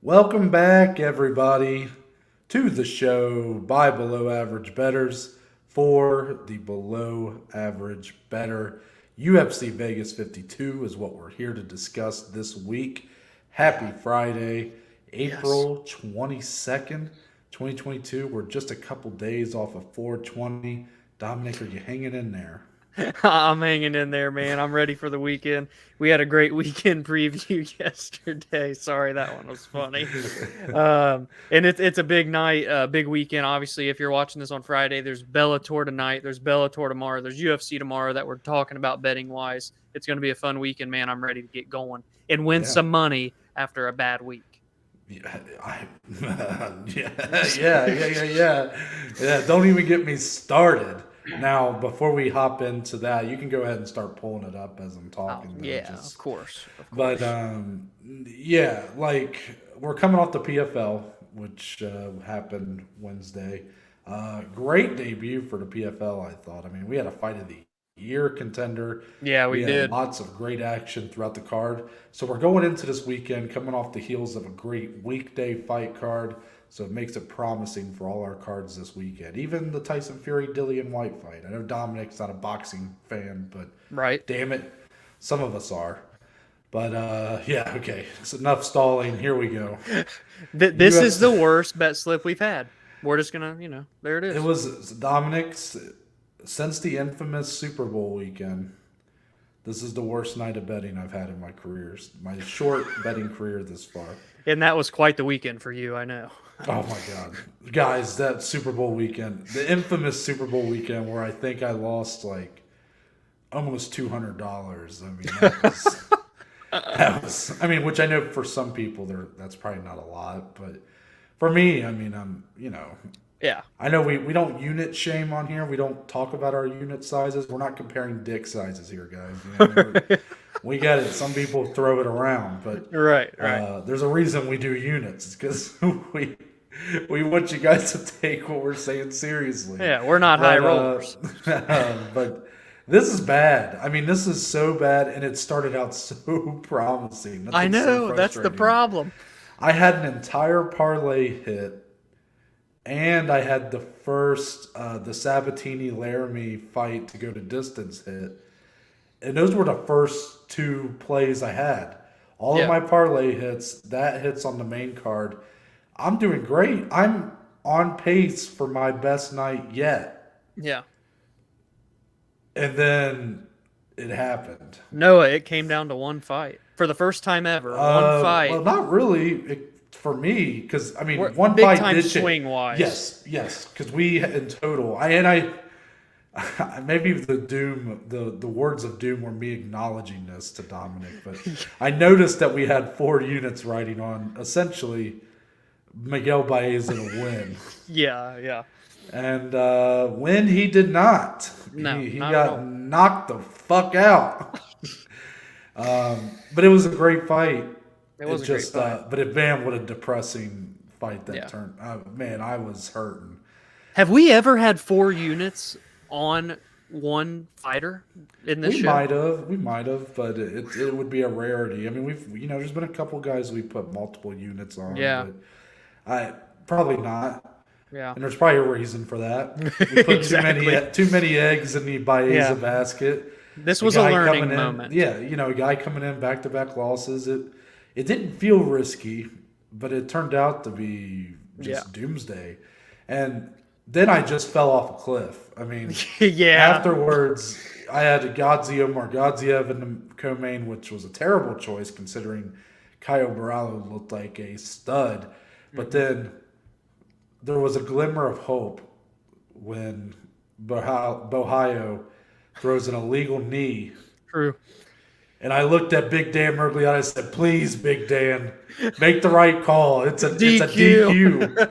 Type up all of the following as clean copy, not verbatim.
Welcome back, everybody, to the show by Below Average Betters for the Below Average Better. UFC Vegas 52 is what we're here to discuss this week. Happy Friday, Yes. April 22nd, 2022. We're just a couple days off of 420. Dominic, are you hanging in there? I'm hanging in there, man. I'm ready for the weekend. We had a great weekend preview yesterday. Sorry, that one was funny. And it's a big night, big weekend. Obviously, if you're watching this on Friday, there's Bellator tonight, there's Bellator tomorrow, there's UFC tomorrow that we're talking about betting wise. It's going to be a fun weekend, man. I'm ready to get going and win Yeah. some money after a bad week. Yeah, yeah. Don't even get me started. Now, before we hop into that, you can go ahead and start pulling it up as I'm Oh talking, though. yeah, of course, of But course. yeah, like we're coming off the PFL, which happened Wednesday. Great debut for the PFL, I thought. I mean, we had a fight of the year contender. Yeah, We we had did. lots of great action throughout the card. So we're going into this weekend coming off the heels of a great weekday fight card. So it makes it promising for all our cards this weekend. Even the Tyson Fury Dillian White fight. I know Dominic's not a boxing fan, but Right. damn it, some of us are. But yeah, okay. It's enough stalling. Here we go. This is UFC. the worst bet slip we've had. We're just gonna, there it It is. was Dominic's since the infamous Super Bowl weekend. This is the worst night of betting I've had in my careers. My short betting career this far. And that was quite the weekend for you, I know. Oh my god, guys! That Super Bowl weekend, the infamous Super Bowl weekend, where I think I lost like almost $200. I mean, that was. I mean, which I know for some people that's probably not a lot, but for me, I mean, Yeah. I know we don't unit shame on here. We don't talk about our unit sizes. We're not comparing dick sizes here, guys. We get it. Some people throw it around, but Right, right. there's a reason we do units. It's because we we want you guys to take what we're saying seriously. Yeah, we're not high But rollers. but this is bad. I mean, this is so bad, and it started out so promising. That's I what's so know, that's the frustrating. problem. I had an entire parlay hit, and I had the Sabatini Laramie fight to go to distance hit, and those were the first two plays I had. All of Yeah. my parlay hits, that hits on the main card. I'm doing great. I'm on pace for my best night yet. Yeah. And then it happened. Noah, it came down to one fight. For the first time ever, one Well, fight. not really for me, because I mean, one Big fight time did change. swing wise. Yes, because we in total, I maybe the words of doom were me acknowledging this to Dominic, but I noticed that we had four units riding on essentially Miguel Baez in a win, Yeah, yeah. and when he did not, No, he not at got all. knocked the fuck out. But it was a great fight. It It was a great just, fight. but it, man, what a depressing fight that Yeah. turned. Man, I was hurting. Have we ever had four units on one fighter in this show? We might have, but it would be a rarity. I mean, there's been a couple guys we put multiple units on, Yeah. but I probably not. Yeah. And there's probably a reason for that. We put Exactly. too many eggs in the Baeza Yeah. basket. This A was a guy learning coming in, moment. yeah, a guy coming in back to back losses. It didn't feel risky, but it turned out to be Yeah. just doomsday. And then I just fell off a cliff. I mean, Yeah. afterwards, I had Gadzio Margadziev in the co-main, which was a terrible choice considering Caio Borralho looked like a stud. But Mhm. then there was a glimmer of hope when Bohio throws an illegal knee. True. And I looked at Big Dan Mergliotta and I said, please, Big Dan, make the right call. It's a DQ. DQ.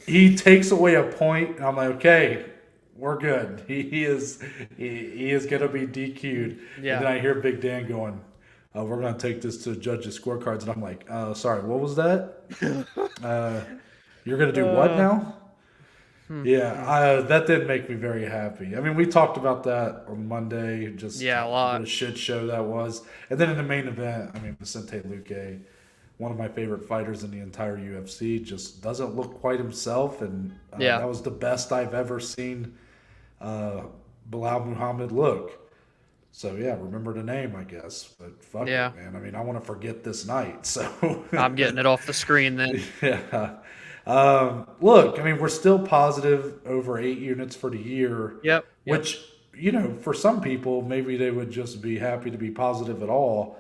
He takes away a point, and I'm like, okay, we're good. He is gonna be DQ'd. And then Yeah. I hear Big Dan going, we're gonna take this to judges' scorecards, and I'm like, sorry, what was that? Uh, you're gonna do what Uh, now? hmm, Yeah, hmm. that did make me very happy. I mean, we talked about that on Monday, just Yeah, a what lot. a shit show that was. And then in the main event, I mean, Vicente Luque one of my favorite fighters in the entire UFC, just doesn't look quite himself, and Yeah. that was the best I've ever seen Bilal Muhammad look. So yeah, remember the name, I guess. But fuck Yeah. it, man. I mean, I want to forget this night. So I'm getting it off the screen then. yeah. Look, I mean, we're still positive over 8 units for the year, Yep. which, you know, for some people, maybe they would just be happy to be positive at all.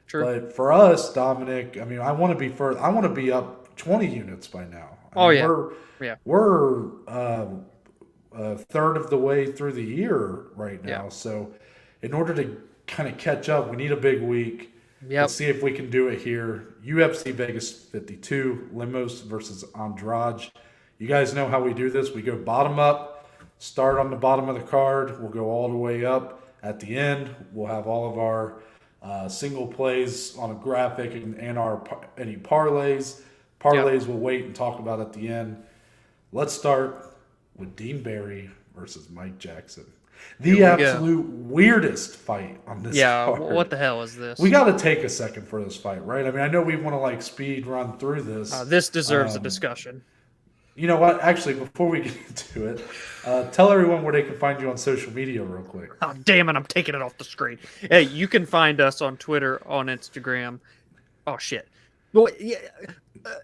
True. But for us, Dominic, I mean, I want to be I want to be up 20 units by now. I mean, Yeah. We're a third of the way through the year right now. Yeah. So in order to kind of catch up, we need a big week. Yep. Let's see if we can do it here. UFC Vegas 52, Lemos versus Andrade. You guys know how we do this. We go bottom up, start on the bottom of the card. We'll go all the way up. At the end, we'll have all of our single plays on a graphic and our any parlays. Parlays we'll wait and talk about at the end. Let's start with Dean Barry versus Mike Jackson. The absolute weirdest fight on this card. What the hell is this? We got to take a second for this fight, right? I mean, I know we want to like speed run through this. This deserves a discussion. You know what? Actually, before we get into it, tell everyone where they can find you on social media real quick. Oh, damn it. I'm taking it off the screen. Hey, you can find us on Twitter, on Instagram. Oh, shit. Well, yeah,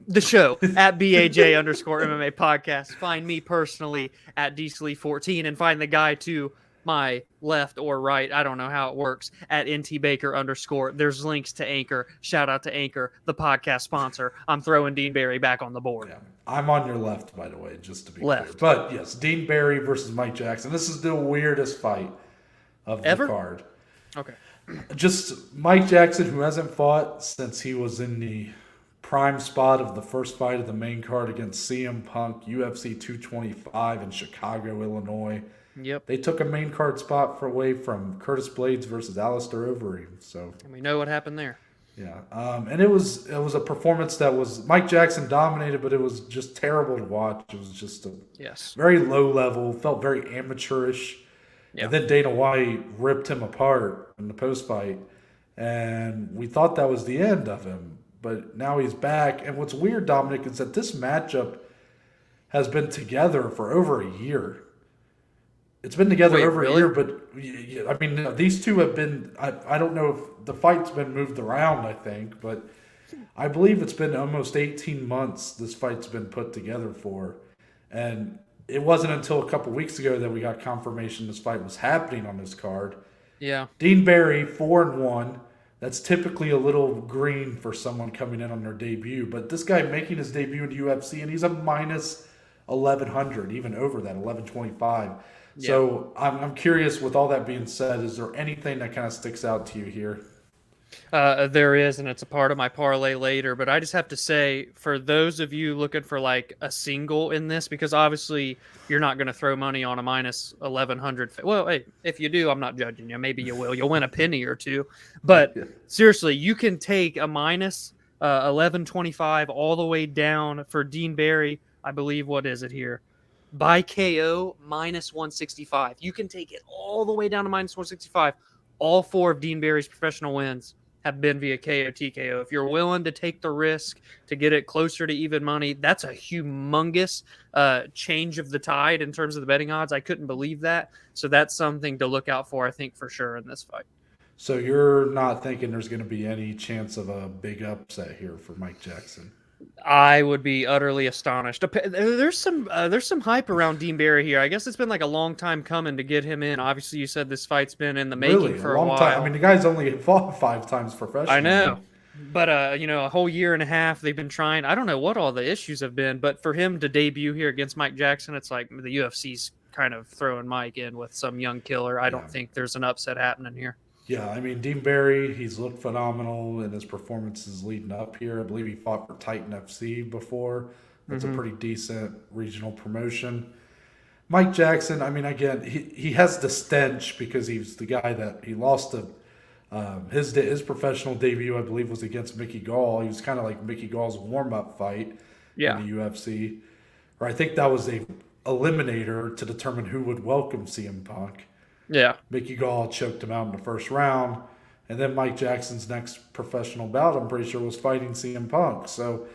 the show at BAJ_MMA podcast. Find me personally at DSlee14 and find the guy to my left or right. I don't know how it works at NTBaker_. There's links to Anchor. Shout out to Anchor, the podcast sponsor. I'm throwing Dean Barry back on the board. Yeah. I'm on your left, by the way, just to be Left. clear. But yes, Dean Barry versus Mike Jackson. This is the weirdest fight of the card. Okay. Just Mike Jackson, who hasn't fought since he was in the prime spot of the first fight of the main card against CM Punk, UFC 225 in Chicago, Illinois. Yep. They took a main card spot away from Curtis Blades versus Alistair Overeem. So, and we know what happened there. Yeah, and it was a performance that was Mike Jackson dominated, but it was just terrible to watch. It was just a very low level, felt very amateurish. Yeah. And then Dana White ripped him apart in the post fight, and we thought that was the end of him. But now he's back, and what's weird, Dominic, is that this matchup has been together for over a year. It's been together over a year, but I mean, these two have been. I don't know if the fight's been moved around. I think, but I believe it's been almost 18 months. This fight's been put together for, and it wasn't until a couple weeks ago that we got confirmation this fight was happening on this card. Yeah, Dean Barry 4-1. That's typically a little green for someone coming in on their debut, but this guy making his debut in the UFC, and he's a minus 1100, even over that 1125. Yeah. So I'm curious, with all that being said, is there anything that kind of sticks out to you here? There is, and it's a part of my parlay later. But I just have to say, for those of you looking for like a single in this, because obviously you're not going to throw money on a minus 1100. Well, hey, if you do, I'm not judging you. Maybe you will. You'll win a penny or two. But seriously, you can take a minus 1125 all the way down for Dean Barry. I believe, what is it here? By KO, minus 165. You can take it all the way down to minus 165. All four of Dean Barry's professional wins have been via KO, TKO. If you're willing to take the risk to get it closer to even money, that's a humongous change of the tide in terms of the betting odds. I couldn't believe that. So that's something to look out for, I think, for sure in this fight. So you're not thinking there's going to be any chance of a big upset here for Mike Jackson? I would be utterly astonished. There's some hype around Dean Barry here. I guess it's been like a long time coming to get him in. Obviously, you said this fight's been in the making for a while. Time. I mean, the guy's only fought 5 times professionally. I know. But, a whole year and a half they've been trying. I don't know what all the issues have been, but for him to debut here against Mike Jackson, it's like the UFC's kind of throwing Mike in with some young killer. I don't think there's an upset happening here. Yeah, I mean, Dean Barry, he's looked phenomenal in his performances leading up here. I believe he fought for Titan FC before. That's a pretty decent regional promotion. Mike Jackson, I mean, again, he has the stench because he's the guy that he lost to. His professional debut, I believe, was against Mickey Gall. He was kind of like Mickey Gall's warm-up fight in the UFC. Or I think that was a eliminator to determine who would welcome CM Punk. Yeah. Mickey Gall choked him out in the first round. And then Mike Jackson's next professional bout, I'm pretty sure, was fighting CM Punk. So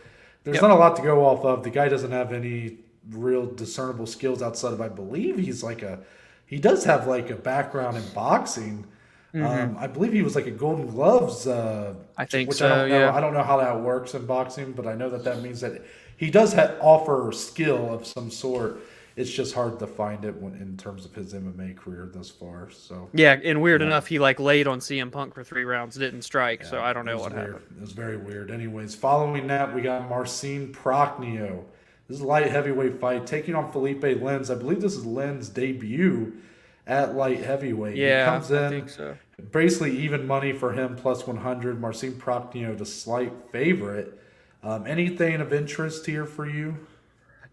there's Yep. not a lot to go off of. The guy doesn't have any real discernible skills outside of, I believe he does have like a background in boxing. I believe he was like a Golden Gloves, I think which I so. don't know. Yeah. I don't know how that works in boxing, but I know that means that he does offer skill of some sort. It's just hard to find it in terms of his MMA career thus far. So Yeah, and weird yeah, enough, he like laid on CM Punk for 3 rounds, didn't strike. So yeah, I don't it know was what weird. happened. It was very weird. Anyways, following that, we got Marcin Prachnio. This is a light heavyweight fight taking on Philipe Lens. I believe this is Lens' debut at light heavyweight. He Yeah, comes I in think so. basically even money for him, plus 100. Marcin Prachnio, the slight favorite. Anything of interest here for you?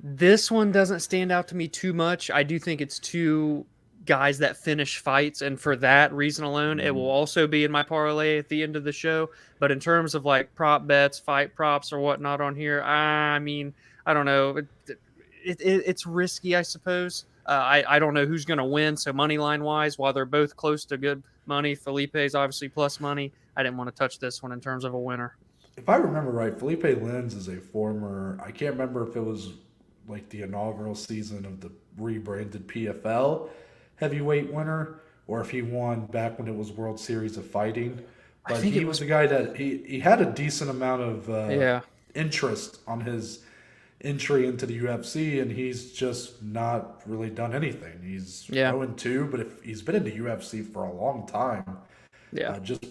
This one doesn't stand out to me too much. I do think it's two guys that finish fights, and for that reason alone, it will also be in my parlay at the end of the show. But in terms of like prop bets, fight props, or whatnot on here, I mean, I don't know. It's risky, I suppose. I don't know who's going to win. So money line wise, while they're both close to good money, Felipe's obviously plus money. I didn't want to touch this one in terms of a winner. If I remember right, Felipe Lens is a former, I can't remember if it was like the inaugural season of the rebranded PFL heavyweight winner or if he won back when it was World Series of Fighting. I But think he it was was. a guy that he had a decent amount of Yeah, interest on his entry into the UFC, and he's just not really done anything. He's yeah, 0-2, but if he's been in the UFC for a long time, yeah, just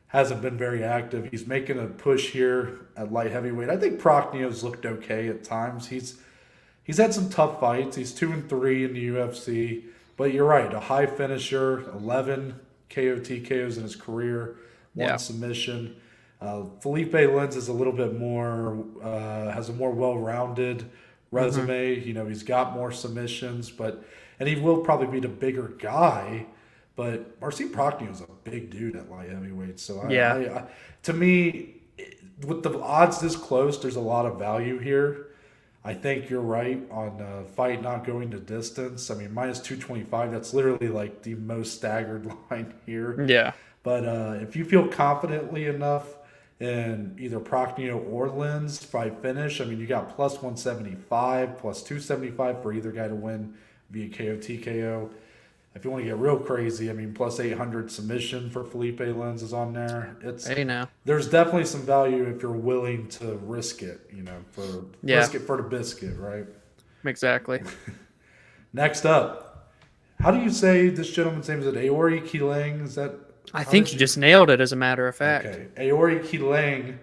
hasn't been very active. He's making a push here at light heavyweight. I think Prachnio's looked okay at times. He's had some tough fights. He's 2-3 in the UFC, but you're right, a high finisher, 11 KO TKOs in his career, one yeah. submission. Felipe Lens is a little bit more has a more well-rounded hmm resume. He's got more submissions, and he will probably be the bigger guy. But Marcin Prachnio is a big dude at light heavyweight. So Yeah. to me, with the odds this close, there's a lot of value here. I think you're right on fight not going the distance. I mean, minus 225, that's literally like the most staggered line here. Yeah. But if you feel confidently enough in either Prachnio or Lens fight finish, I mean, you got plus 175, plus 275 for either guy to win via KO TKO. If you want to get real crazy, I mean, plus 800 submission for Felipe Lens is on there. Hey now. There's definitely some value if you're willing to risk it, Yeah. risk it for the biscuit, right? Exactly. Next up, how do you say this gentleman's name? Is it Aoriqileng? Is that I how think did you you? just nailed it as a matter of fact. Okay, Aoriqileng.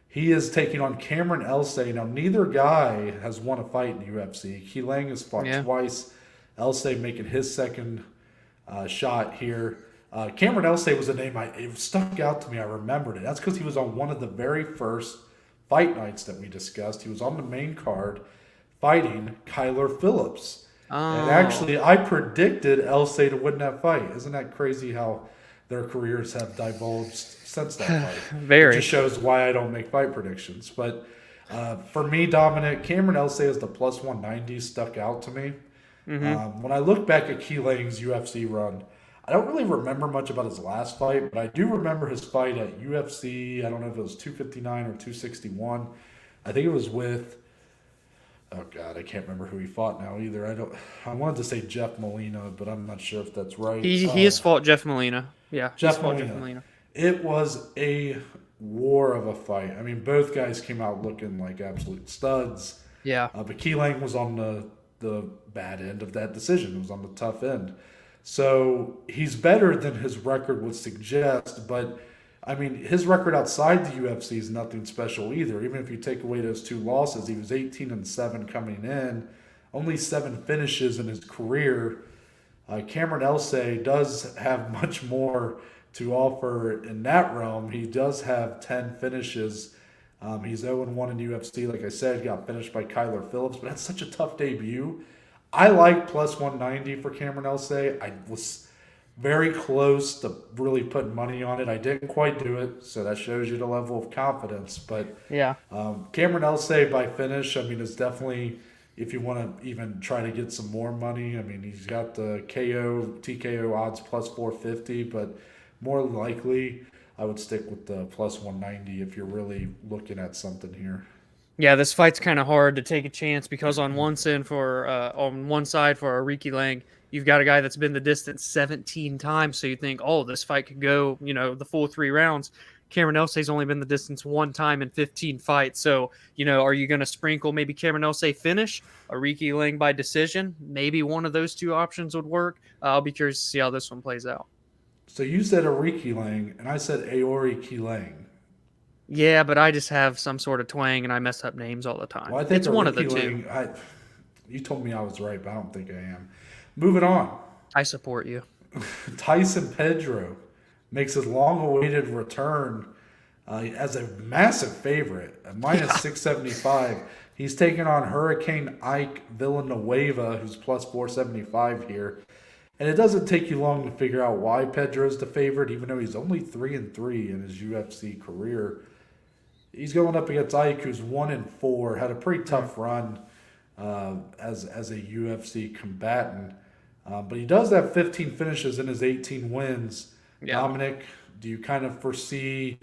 He is taking on Cameron Elsay. Now, neither guy has won a fight in the UFC. Qileng has fought Yeah. twice. Elsay making his second shot here. Cameron Elsay was a name it stuck out to me. I remembered it. That's because he was on one of the very first fight nights that we discussed. He was on the main card fighting Kyler Phillips. And Oh, actually, I predicted Elsay to win that fight. Isn't that crazy how their careers have divulged since that fight? It very. just shows why I don't make fight predictions. But for me, Dominic, Cameron Elsay as the plus 190 stuck out to me. hmm When I look back at Keeling's UFC run, I don't really remember much about his last fight, but I do remember his fight at UFC. I don't know if it was 259 or 261. I think it was with, oh God, I can't remember who he fought now either. I wanted to say Jeff Molina, but I'm not sure if that's right. He has fought Jeff Molina. Yeah, he's Jeff fought Jeff Molina. Molina. It was a war of a fight. I mean, both guys came out looking like absolute studs. Yeah. But Keeling was on the bad end of that decision. It was on the tough end. So he's better than his record would suggest, but I mean, his record outside the UFC is nothing special either. Even if you take away those two losses, he was 18-7 coming in, only 7 finishes in his career. Cameron Elsay does have much more to offer in that realm. He does have 10 finishes. He's 0-1 in UFC. Like I said, got finished by Kyler Phillips, but that's such a tough debut. I like plus 190 for Cameron Elsay. I was very close to really putting money on it. I didn't quite do it, so that shows you the level of confidence. But Yeah. Cameron Elsay by finish, I mean, is definitely, if you want to even try to get some more money, I mean, he's got the KO, TKO odds plus 450, but more likely I would stick with the plus 190 if you're really looking at something here. Yeah, this fight's kind of hard to take a chance because on one side for Aoriqileng, you've got a guy that's been the distance 17 times, so you think, oh, this fight could go, the full 3 rounds. Cameron Elsey's only been the distance one time in 15 fights, so are you going to sprinkle maybe Cameron Elsey finish, Aoriqileng by decision? Maybe one of those two options would work. I'll be curious to see how this one plays out. So you said Aoriqileng, and I said Aoriqileng. Yeah, but I just have some sort of twang and I mess up names all the time. Well, I think It's one of the two. Aoriqileng, you told me I was right, but I don't think I am. Moving on. I support you. Tyson Pedro makes his long-awaited return as a massive favorite, at minus 675. He's taking on Hurricane Ike Villanueva, who's plus 475 here. And it doesn't take you long to figure out why Pedro's the favorite, even though he's only 3-3 in his UFC career. He's going up against Ike, who's 1-4, had a pretty tough run as a UFC combatant. But he does have 15 finishes in his 18 wins. Yeah. Dominic, do you kind of foresee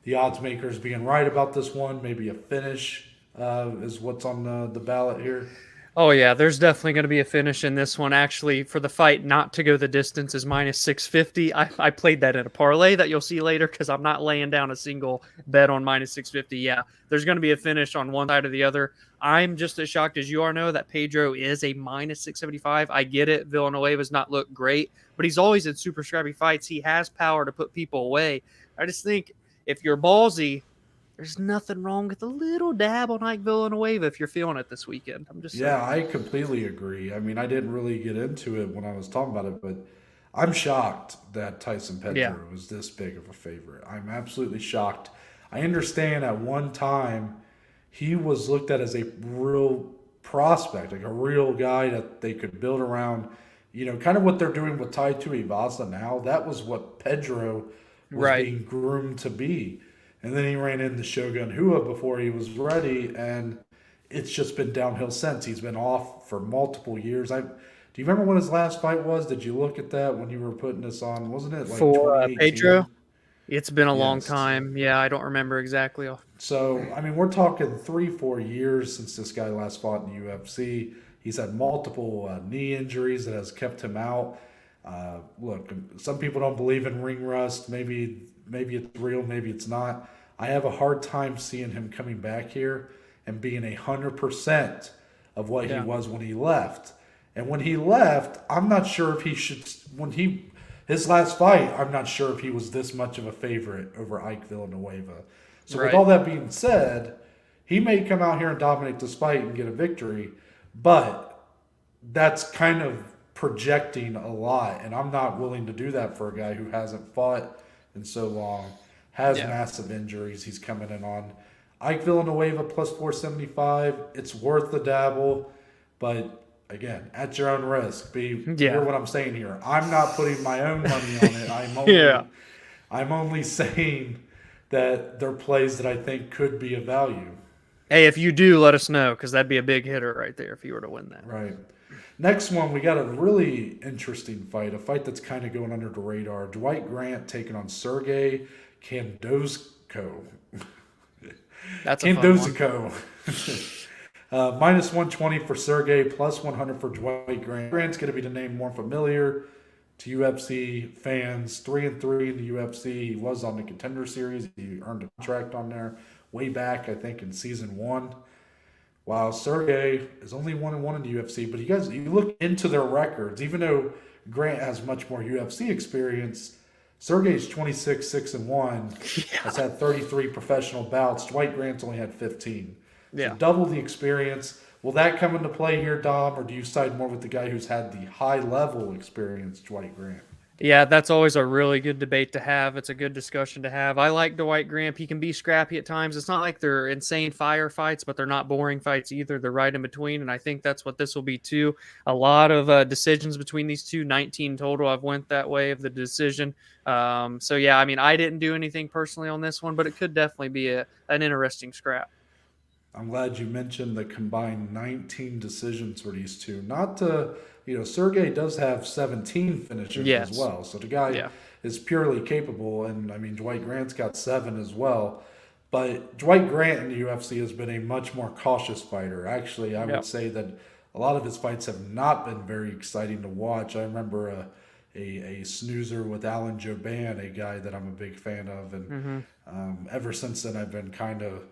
the odds makers being right about this one? Maybe a finish is what's on the ballot here? Oh, yeah, there's definitely going to be a finish in this one. Actually, for the fight not to go the distance is minus 650. I played that in a parlay that you'll see later because I'm not laying down a single bet on minus 650. Yeah, there's going to be a finish on one side or the other. I'm just as shocked as you are, Noah, that Pedro is a minus 675. I get it. Villanueva's not looked great, but he's always in super scrappy fights. He has power to put people away. I just think if you're ballsy, there's nothing wrong with a little dab on Ike Villanueva if you're feeling it this weekend. I'm just saying. I completely agree. I mean, I didn't really get into it when I was talking about it, but I'm shocked that Tyson Pedro was this big of a favorite. I'm absolutely shocked. I understand at one time he was looked at as a real prospect, like a real guy that they could build around. Kind of what they're doing with Tai Tuivasa now. That was what Pedro was being groomed to be. And then he ran into Shogun Rua before he was ready, and it's just been downhill since. He's been off for multiple years. Do you remember what his last fight was? Did you look at that when you were putting this on? Wasn't it like for Pedro? It's been a long time. Yeah, I don't remember exactly. So, I mean, we're talking 3-4 years since this guy last fought in the UFC. He's had multiple knee injuries that has kept him out. Look, some people don't believe in ring rust. Maybe it's real, maybe it's not. I have a hard time seeing him coming back here and being 100% of what he was when he left. And when he left, I'm not sure if he should. His last fight, I'm not sure if he was this much of a favorite over Ike Villanueva. So with all that being said, he may come out here and dominate this fight and get a victory, but that's kind of projecting a lot, and I'm not willing to do that for a guy who hasn't fought in so long, has massive injuries he's coming in on. Ike Villanueva plus 475, it's worth the dabble, but again, at your own risk. Hear what I'm saying here. I'm not putting my own money on it. I'm only saying that they're plays that I think could be of value. Hey, if you do, let us know, because that'd be a big hitter right there if you were to win that. Right. Next one, we got a really interesting fight, a fight that's kind of going under the radar. Dwight Grant taking on Sergey Khandozhko. That's a Khandozhko. Minus 120 for Sergey, plus 100 for Dwight Grant. Grant's going to be the name more familiar to UFC fans. 3-3 in the UFC. He was on the Contender Series. He earned a contract on there way back, I think, in season 1. While Sergey is only 1-1 in the UFC, but you look into their records, even though Grant has much more UFC experience, Sergey's 26-6-1, has had 33 professional bouts. Dwight Grant's only had 15. So double the experience. Will that come into play here, Dom, or do you side more with the guy who's had the high-level experience, Dwight Grant? Yeah, that's always a really good debate to have. It's a good discussion to have. I like Dwight Grant. He can be scrappy at times. It's not like they're insane fire fights, but they're not boring fights either. They're right in between, and I think that's what this will be too. A lot of decisions between these two, 19 total. I've went that way of the decision. So, yeah, I mean, I didn't do anything personally on this one, but it could definitely be an interesting scrap. I'm glad you mentioned the combined 19 decisions for these two. Not to, Sergey does have 17 finishes as well. So the guy is purely capable. And I mean, Dwight Grant's got 7 as well. But Dwight Grant in the UFC has been a much more cautious fighter. Actually, I would say that a lot of his fights have not been very exciting to watch. I remember a snoozer with Alan Jourdain, a guy that I'm a big fan of. And ever since then, I've been kind of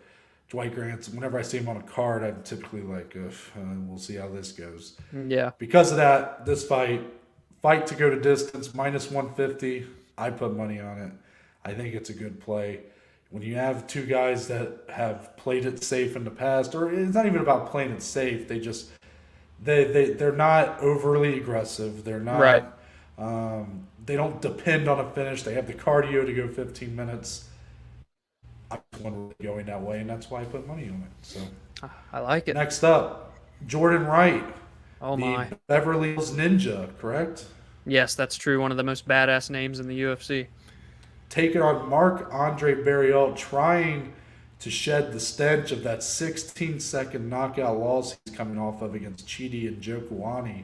Dwight Grant's. Whenever I see him on a card, I'm typically like, we'll see how this goes. Yeah. Because of that, this fight to go to distance, minus 150, I put money on it. I think it's a good play. When you have two guys that have played it safe in the past, or it's not even about playing it safe, they're not overly aggressive. They're not right. They don't depend on a finish. They have the cardio to go 15 minutes. I want really going that way, and that's why I put money on it. So I like it. Next up, Jourdain Wright. Oh my. Beverly Hills Ninja, correct? Yes, that's true. One of the most badass names in the UFC. Taking on Marc-Andre Barriault, trying to shed the stench of that 16-second knockout loss he's coming off of against Chidi and Jokuani.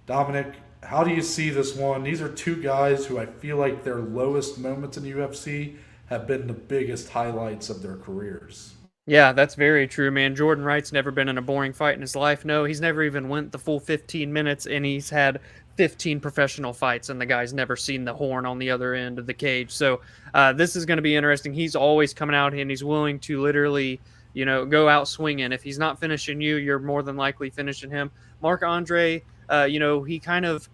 Dominic, how do you see this one? These are two guys who I feel like their lowest moments in the UFC have been the biggest highlights of their careers. Yeah, that's very true, man. Jourdain Wright's never been in a boring fight in his life. No, he's never even went the full 15 minutes, and he's had 15 professional fights, and the guy's never seen the horn on the other end of the cage. So this is going to be interesting. He's always coming out and he's willing to literally, go out swinging. If he's not finishing you, you're more than likely finishing him. Marc-Andre, he kind of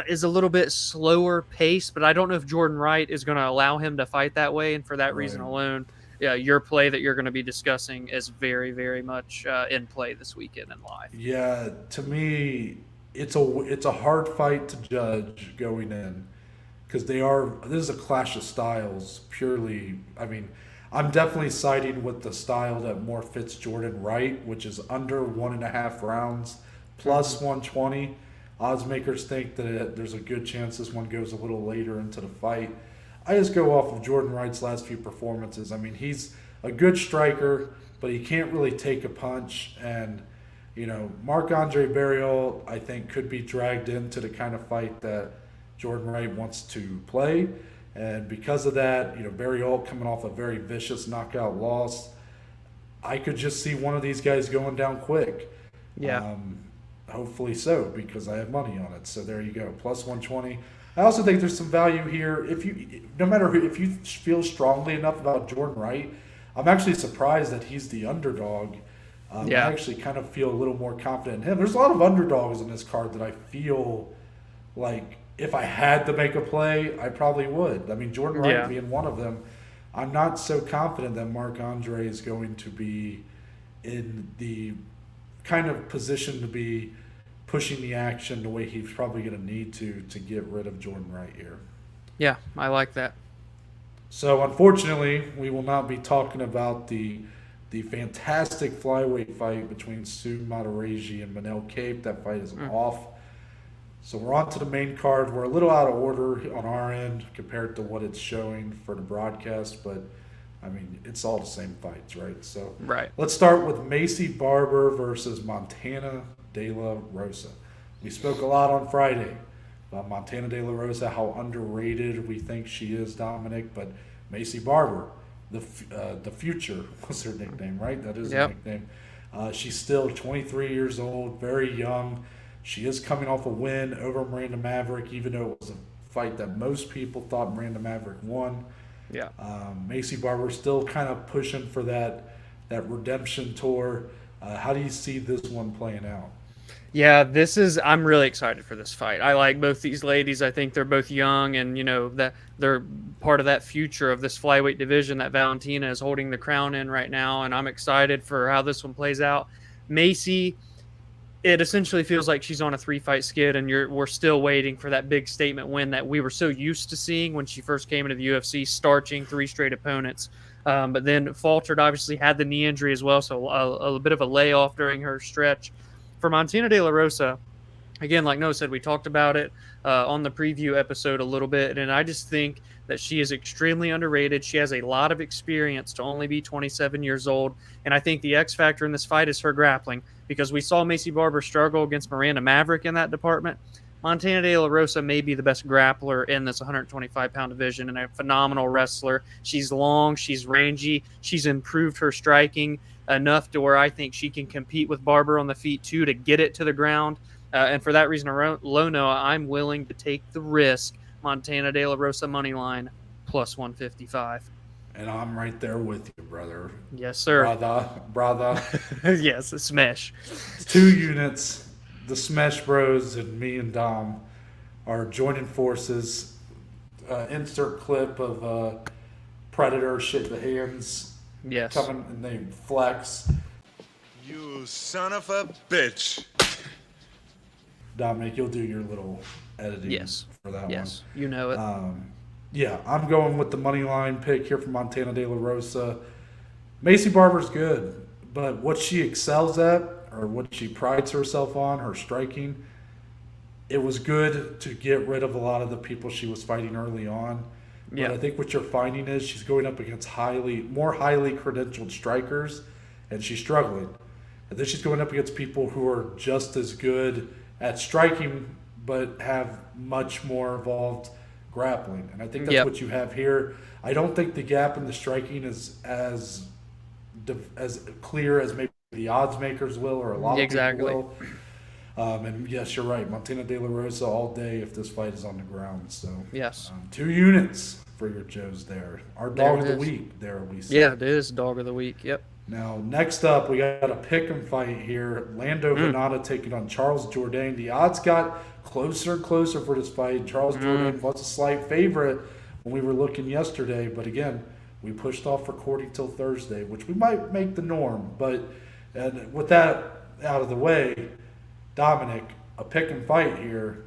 is a little bit slower pace, but I don't know if Jourdain Wright is going to allow him to fight that way. And for that reason alone, your play that you're going to be discussing is very, very much in play this weekend in live. Yeah, to me, it's a hard fight to judge going in because this is a clash of styles purely. I mean, I'm definitely siding with the style that more fits Jourdain Wright, which is under 1.5 rounds plus 120. Odds makers think that there's a good chance this one goes a little later into the fight. I just go off of Jourdain Wright's last few performances. I mean, he's a good striker, but he can't really take a punch. And, Marc-Andre Barriault, I think, could be dragged into the kind of fight that Jourdain Wright wants to play. And because of that, Barriault coming off a very vicious knockout loss, I could just see one of these guys going down quick. Yeah. Hopefully so, because I have money on it. So there you go, plus 120. I also think there's some value here. If you feel strongly enough about Jourdain Wright, I'm actually surprised that he's the underdog. I actually kind of feel a little more confident in him. There's a lot of underdogs in this card that I feel like if I had to make a play, I probably would. I mean, Jourdain Wright being one of them. I'm not so confident that Marc-Andre is going to be in the kind of position to be pushing the action the way he's probably going to need to get rid of Jourdain Wright here. Yeah, I like that. So, unfortunately, we will not be talking about the fantastic flyweight fight between Sue Matarese and Manel Cape. That fight is off. So we're on to the main card. We're a little out of order on our end compared to what it's showing for the broadcast, but I mean, it's all the same fights, right? So let's start with Maycee Barber versus Montana De La Rosa. We spoke a lot on Friday about Montana De La Rosa, how underrated we think she is, Dominic, but Maycee Barber, the future was her nickname, right? That is her nickname. She's still 23 years old, very young. She is coming off a win over Miranda Maverick, even though it was a fight that most people thought Miranda Maverick won. Yeah. Maycee Barber still kind of pushing for that redemption tour. How do you see this one playing out? Yeah, I'm really excited for this fight. I like both these ladies. I think they're both young and, that they're part of that future of this flyweight division that Valentina is holding the crown in right now. And I'm excited for how this one plays out. Maycee, it essentially feels like she's on a 3-fight skid, and we're still waiting for that big statement win that we were so used to seeing when she first came into the UFC, starching 3 straight opponents. But then faltered, obviously had the knee injury as well, so a bit of a layoff during her stretch. For Montana De La Rosa, again, like Noah said, we talked about it on the preview episode a little bit, and I just think that she is extremely underrated. She has a lot of experience to only be 27 years old, and I think the X factor in this fight is her grappling, because we saw Maycee Barber struggle against Miranda Maverick in that department, Montana De La Rosa may be the best grappler in this 125-pound division and a phenomenal wrestler. She's long, she's rangy, she's improved her striking enough to where I think she can compete with Barber on the feet too to get it to the ground. And for that reason alone, I'm willing to take the risk. Montana De La Rosa money line plus 155. And I'm right there with you, brother. Yes, sir. Brother. Yes, a smash. 2 units. The Smash Bros and me and Dom are joining forces. Insert clip of Predator shit the hands. Yes. Coming and they flex. You son of a bitch. Dominic, you'll do your little editing for that one. Yes, you know it. Yeah, I'm going with the money line pick here from Montana De La Rosa. Maycee Barber's good, but what she excels at, or what she prides herself on, her striking, it was good to get rid of a lot of the people she was fighting early on. But I think what you're finding is she's going up against more highly credentialed strikers, and she's struggling. And then she's going up against people who are just as good at striking, but have much more evolved grappling. And I think that's what you have here. I don't think the gap in the striking is as clear as maybe the odds makers will, or a lot of people will. And yes, you're right. Montana De La Rosa all day if this fight is on the ground. So yes, 2 units for your Joes there. Our dog of the week there, we say. Yeah, it is dog of the week. Yep. Now, next up, we got a pick 'em fight here. Lando Vannata taking on Charles Jourdain. The odds got closer and closer for this fight. Charles Jourdain was a slight favorite when we were looking yesterday, but again, we pushed off recording till Thursday, which we might make the norm. But and with that out of the way, Dominic, a pick 'em fight here.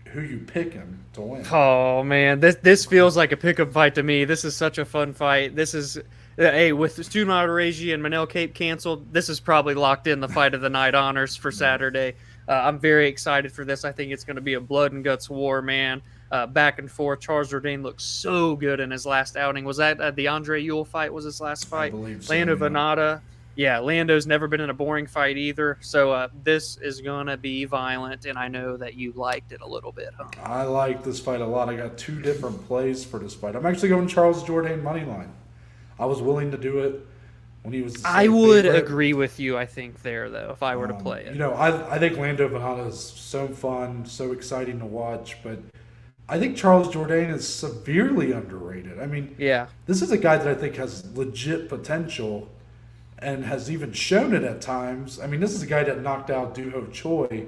Who you picking to win? Oh man, this feels like a pick-up fight to me. This is such a fun fight. This is, hey, with Stu Matarese and Manel Cape canceled, this is probably locked in the fight of the night honors for Saturday. I'm very excited for this. I think it's going to be a blood and guts war, man. Back and forth. Charles Jourdain looks so good in his last outing. Was that the Andre Ewell fight? Was his last fight? I believe so. Lando Vannata. Yeah, Lando's never been in a boring fight either. So this is going to be violent, and I know that you liked it a little bit, huh? I like this fight a lot. I got 2 different plays for this fight. I'm actually going Charles Jourdain money line. I was willing to do it when he was. I would agree with you, I think, there, though, if I were to play it. You know, I think Lando Vannata is so fun, so exciting to watch, but I think Charles Jourdain is severely underrated. I mean, this is a guy that I think has legit potential and has even shown it at times. I mean, this is a guy that knocked out Doo-Ho Choi.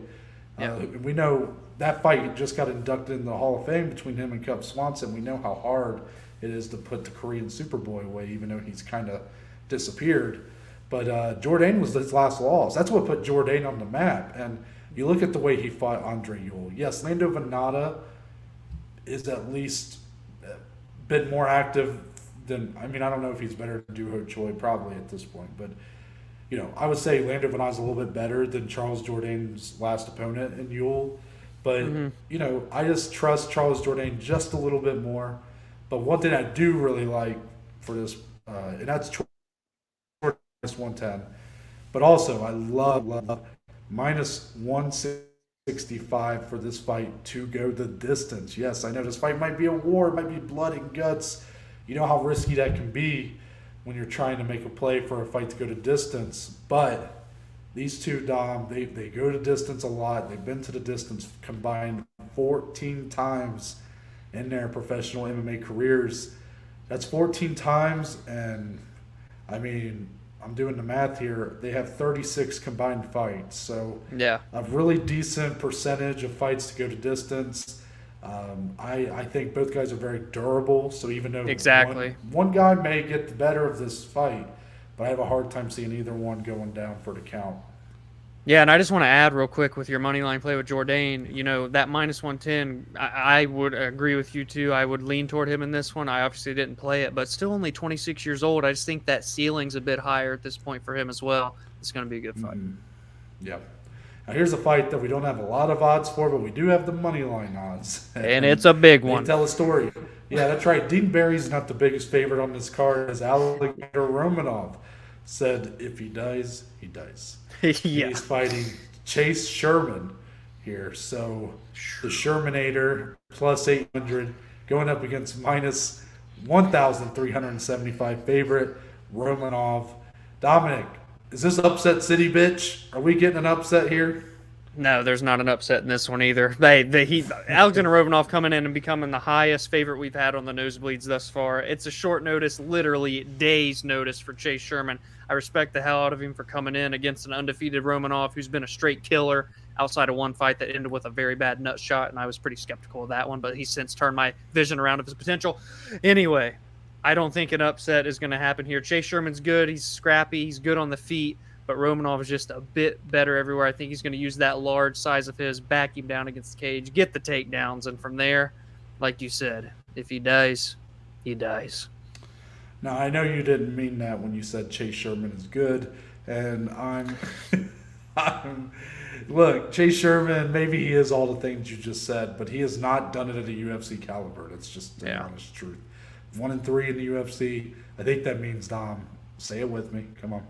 We know that fight just got inducted in the Hall of Fame between him and Cub Swanson. We know how hard it is to put the Korean Superboy away, even though he's kind of disappeared. But Jourdain was his last loss. That's what put Jourdain on the map. And you look at the way he fought Andre Ewell. Yes, Lando Vannata is at least a bit more active than, I mean, I don't know if he's better than Doo-Ho Choi probably at this point. But, you know, I would say Lando Vannata's a little bit better than Charles Jourdain's last opponent in Ewell. But, you know, I just trust Charles Jourdain just a little bit more. But one thing I do really like for this, and that's minus 110. But also, I love minus 165 for this fight to go the distance. Yes, I know this fight might be a war, it might be blood and guts. You know how risky that can be when you're trying to make a play for a fight to go to distance. But these two, Dom, they go to distance a lot. They've been to the distance combined 14 times in their professional MMA careers. That's 14 times, and I mean, I'm doing the math here. They have 36 combined fights, so a really decent percentage of fights to go to distance. I think both guys are very durable, so even though one guy may get the better of this fight, but I have a hard time seeing either one going down for the count. Yeah, and I just want to add real quick with your money line play with Jourdain, you know, that minus 110, I would agree with you too. I would lean toward him in this one. I obviously didn't play it, but still only 26 years old. I just think that ceiling's a bit higher at this point for him as well. It's going to be a good fight. Yeah. Now here's a fight that we don't have a lot of odds for, but we do have the money line odds. And it's a big one. Tell a story. Yeah, that's right. Dean Barry's not the biggest favorite on this card, as Alexander Romanov said if he dies, he dies. Yeah. He's fighting Chase Sherman. here. So the Shermanator plus 800 going up against minus 1,375 favorite Romanov. Dominic, is this upset city, bitch? Are we getting an upset here? No, there's not an upset in this one either. Alexander Romanov coming in and becoming the highest favorite we've had on the Nosebleeds thus far. It's a short notice, literally days' notice for Chase Sherman. I respect the hell out of him for coming in against an undefeated Romanov who's been a straight killer outside of one fight that ended with a very bad nut shot, and I was pretty skeptical of that one, but he's since turned my vision around of his potential. Anyway, I don't think an upset is going to happen here. Chase Sherman's good. He's scrappy. He's good on the feet. But Romanov is just a bit better everywhere. I think he's going to use that large size of his, back him down against the cage, get the takedowns, and from there, like you said, if he dies, he dies. Now, I know you didn't mean that when you said Chase Sherman is good, and look, Chase Sherman, maybe he is all the things you just said, but he has not done it at a UFC caliber. That's just the honest truth. 1-3 in the UFC. I think that means, Dom, say it with me. Come on.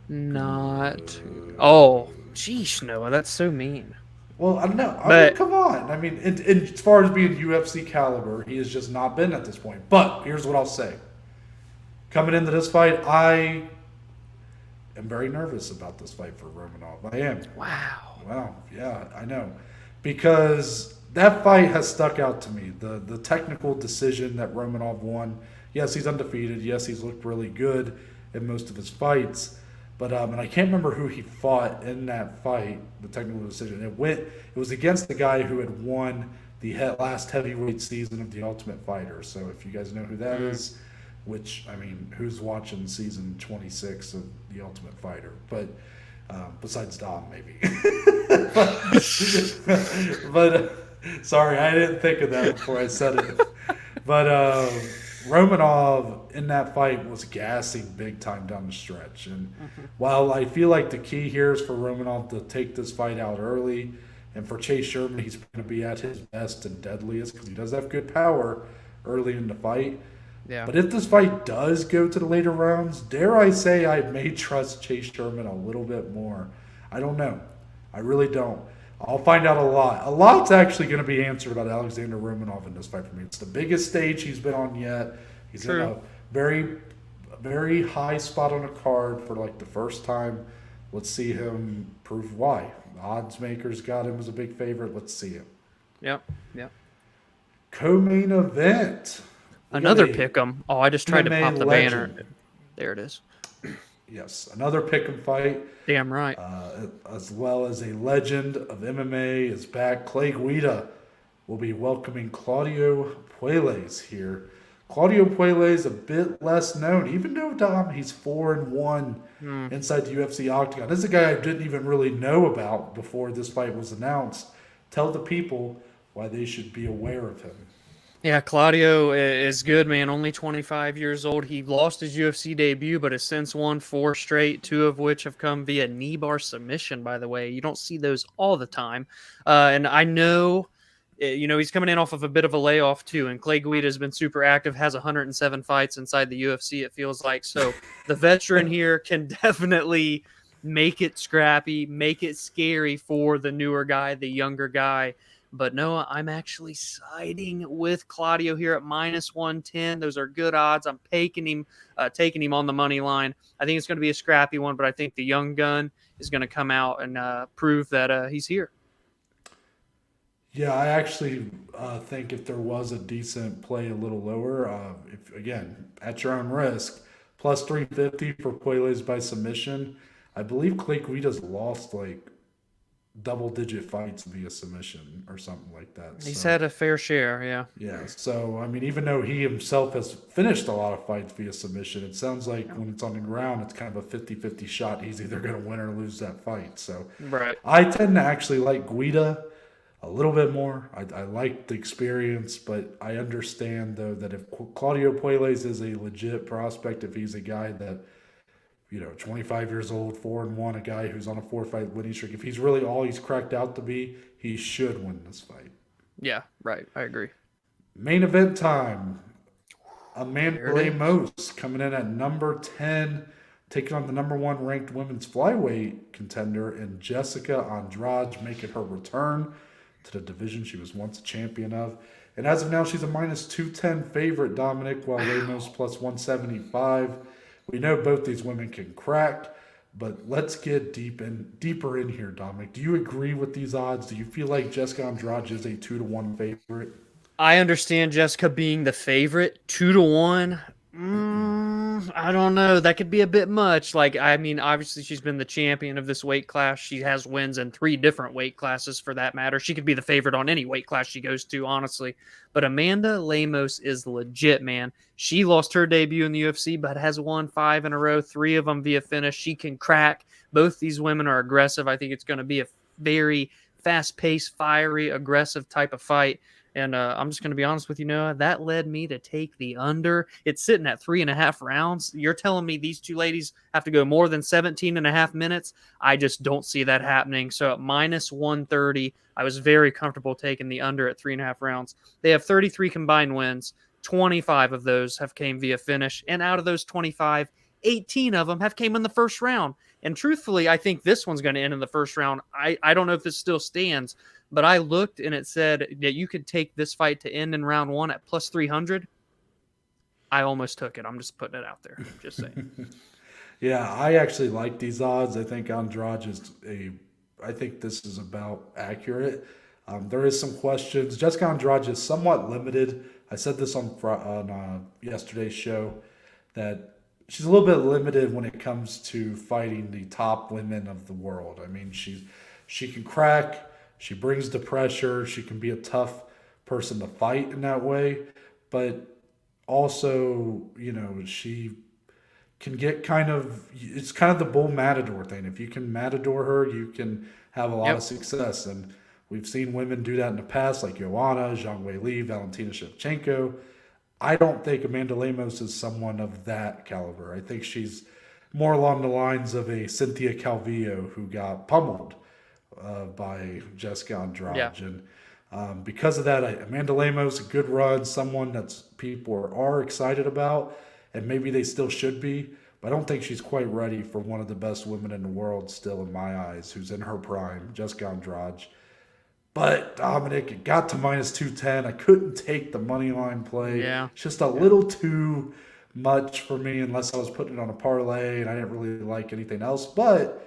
Not. Oh, sheesh, Noah, that's so mean. Well, I don't know. I mean, come on. I mean, as far as being UFC caliber, he has just not been at this point. But here's what I'll say. Coming into this fight, I am very nervous about this fight for Romanov. I am. Wow. Yeah, I know. Because that fight has stuck out to me. The technical decision that Romanov won. Yes, he's undefeated. Yes, he's looked really good in most of his fights, but and I can't remember who he fought in that fight. The technical decision. It was against the guy who had won the last heavyweight season of The Ultimate Fighter. So if you guys know who that is, which I mean, who's watching season 26 of The Ultimate Fighter? But besides Dom, maybe. but sorry, I didn't think of that before I said it. But Romanov in that fight was gassing big time down the stretch. And while I feel like the key here is for Romanov to take this fight out early, and for Chase Sherman, he's going to be at his best and deadliest because he does have good power early in the fight. Yeah. But if this fight does go to the later rounds, dare I say I may trust Chase Sherman a little bit more. I don't know. I really don't. I'll find out a lot. A lot's actually going to be answered about Alexander Romanov in this fight for me. It's the biggest stage he's been on yet. He's in a very, very high spot on a card for like the first time. Let's see him prove why. The odds makers got him as a big favorite. Let's see him. Yep. Co-main event. Another pick'em. Oh, I just tried to pop the legend. banner. There it is. Yes, another pick'em fight. Damn right. As well as a legend of MMA is back. Clay Guida will be welcoming Claudio Puelles here. Claudio Puelles a bit less known, even though Dom he's 4-1 inside the UFC octagon. This is a guy I didn't even really know about before this fight was announced. Tell the people why they should be aware of him. Yeah, Claudio is good, man. Only 25 years old. He lost his UFC debut, but has since won 4 straight, 2 of which have come via knee bar submission, by the way. You don't see those all the time. And I know, he's coming in off of a bit of a layoff, too. And Clay Guida has been super active, has 107 fights inside the UFC, it feels like. So the veteran here can definitely make it scrappy, make it scary for the newer guy, the younger guy. But Noah, I'm actually siding with Claudio here at minus 110. Those are good odds. I'm taking him on the money line. I think it's going to be a scrappy one, but I think the young gun is going to come out and prove that he's here. Yeah, I actually think if there was a decent play a little lower, again, at your own risk, plus 350 for Puelles by submission. I believe Clay Guida's lost like double-digit fights via submission or something like that. He's had a fair share, yeah. Yeah, so, I mean, even though he himself has finished a lot of fights via submission, it sounds like when it's on the ground, it's kind of a 50-50 shot. He's either going to win or lose that fight. So right. I tend to actually like Guida a little bit more. I like the experience, but I understand, though, that if Claudio Puelles is a legit prospect, if he's a guy that 25 years old, 4-1, a guy who's on a 4-fight winning streak. If he's really all he's cracked out to be, he should win this fight. Yeah, right. I agree. Main event time. Amanda Lemos coming in at number 10, taking on the number 1 ranked women's flyweight contender in Jessica Andrade, making her return to the division she was once a champion of. And as of now, she's a minus 210 favorite, Dominic, while Lemos plus 175. We know both these women can crack, but let's get deeper in here, Dominic. Do you agree with these odds? Do you feel like Jessica Andrade is a 2-1 favorite? I understand Jessica being the favorite, 2-1. I don't know. That could be a bit much. Like, I mean, obviously she's been the champion of this weight class. She has wins in 3 different weight classes for that matter. She could be the favorite on any weight class she goes to, honestly. But Amanda Lemos is legit, man. She lost her debut in the UFC, but has won 5 in a row, 3 of them via finish. She can crack. Both these women are aggressive. I think it's going to be a very fast-paced, fiery, aggressive type of fight. And I'm just going to be honest with you, Noah, that led me to take the under. It's sitting at 3.5 rounds. You're telling me these two ladies have to go more than 17.5 minutes? I just don't see that happening. So at minus 130, I was very comfortable taking the under at 3.5 rounds. They have 33 combined wins. 25 of those have came via finish. And out of those 25, 18 of them have came in the first round. And truthfully, I think this one's going to end in the first round. I don't know if this still stands, but I looked and it said that you could take this fight to end in round 1 at plus 300. I almost took it. I'm just putting it out there. Just saying. Yeah, I actually like these odds. I think Andrade I think this is about accurate. There is some questions. Jessica Andrade is somewhat limited. I said this on yesterday's show that she's a little bit limited when it comes to fighting the top women of the world. I mean, she can crack. She brings the pressure. She can be a tough person to fight in that way. But also, she can get it's kind of the bull matador thing. If you can matador her, you can have a lot of success. And we've seen women do that in the past, like Joanna, Zhang Weili, Valentina Shevchenko. I don't think Amanda Lemos is someone of that caliber. I think she's more along the lines of a Cynthia Calvillo who got pummeled by Jessica Andrade. Yeah. And because of that, Amanda Lemos, a good run, someone that people are excited about, and maybe they still should be. But I don't think she's quite ready for one of the best women in the world still in my eyes, who's in her prime, Jessica Andrade. But, Dominic, it got to minus 210. I couldn't take the money line play. Yeah. It's just a little too much for me unless I was putting it on a parlay and I didn't really like anything else. But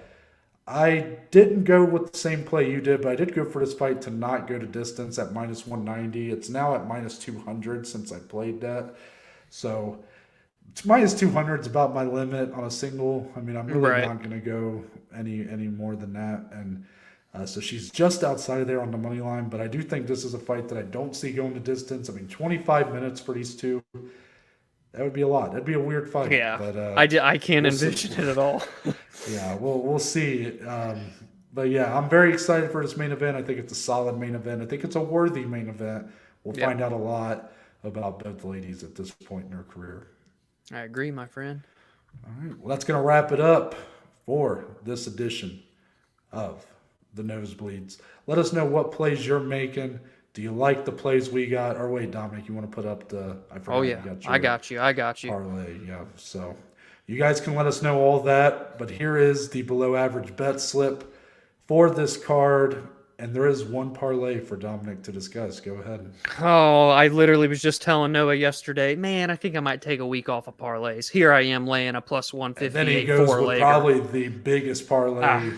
I didn't go with the same play you did, but I did go for this fight to not go to distance at minus 190. It's now at minus 200 since I played that. So it's minus 200 is about my limit on a single. I mean, I'm really not going to go any more than that. And so she's just outside of there on the money line, but I do think this is a fight that I don't see going to distance. I mean, 25 minutes for these two, that would be a lot. That'd be a weird fight. Yeah, but, I can't envision it at all. Yeah, we'll see. But yeah, I'm very excited for this main event. I think it's a solid main event. I think it's a worthy main event. We'll find out a lot about both ladies at this point in their career. I agree, my friend. All right, well, that's going to wrap it up for this edition of the Nosebleeds. Let us know what plays you're making. Do you like the plays we got? Or wait, Dominic, you want to put up the? I got you. Parlay, yeah. So you guys can let us know all that. But here is the below average bet slip for this card, and there is one parlay for Dominic to discuss. Go ahead. Oh, I literally was just telling Noah yesterday, man, I think I might take a week off of parlays. Here I am laying a plus 158 and then he goes with probably the biggest parlay.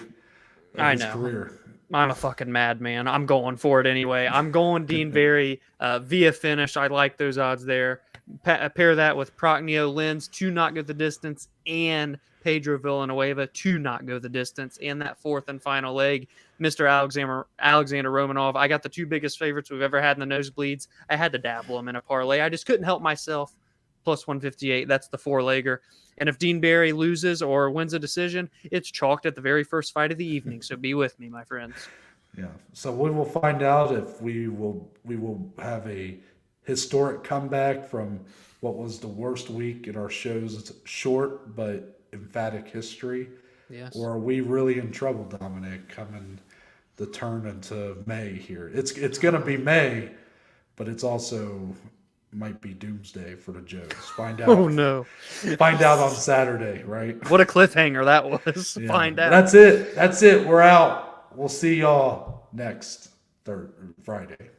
I know. Career. I'm a fucking madman. I'm going for it anyway. I'm going Dean Barry via finish. I like those odds there. Pair that with Prachnio Lens to not go the distance and Pedro Villanueva to not go the distance. And that fourth and final leg, Mr. Alexander Romanov. I got the two biggest favorites we've ever had in the Nosebleeds. I had to dabble them in a parlay. I just couldn't help myself. Plus 158. That's the four-legger. And if Dean Barry loses or wins a decision, it's chalked at the very first fight of the evening. So be with me, my friends. Yeah. So we will find out if we will have a historic comeback from what was the worst week in our show's short but emphatic history. Yes. Or are we really in trouble, Dominic, coming the turn into May here? It's going to be May, but it's also might be doomsday for the Joes. Find out. Oh no! Find out on Saturday, right? What a cliffhanger that was. Yeah. Find out. That's it. That's it. We're out. We'll see y'all next Friday.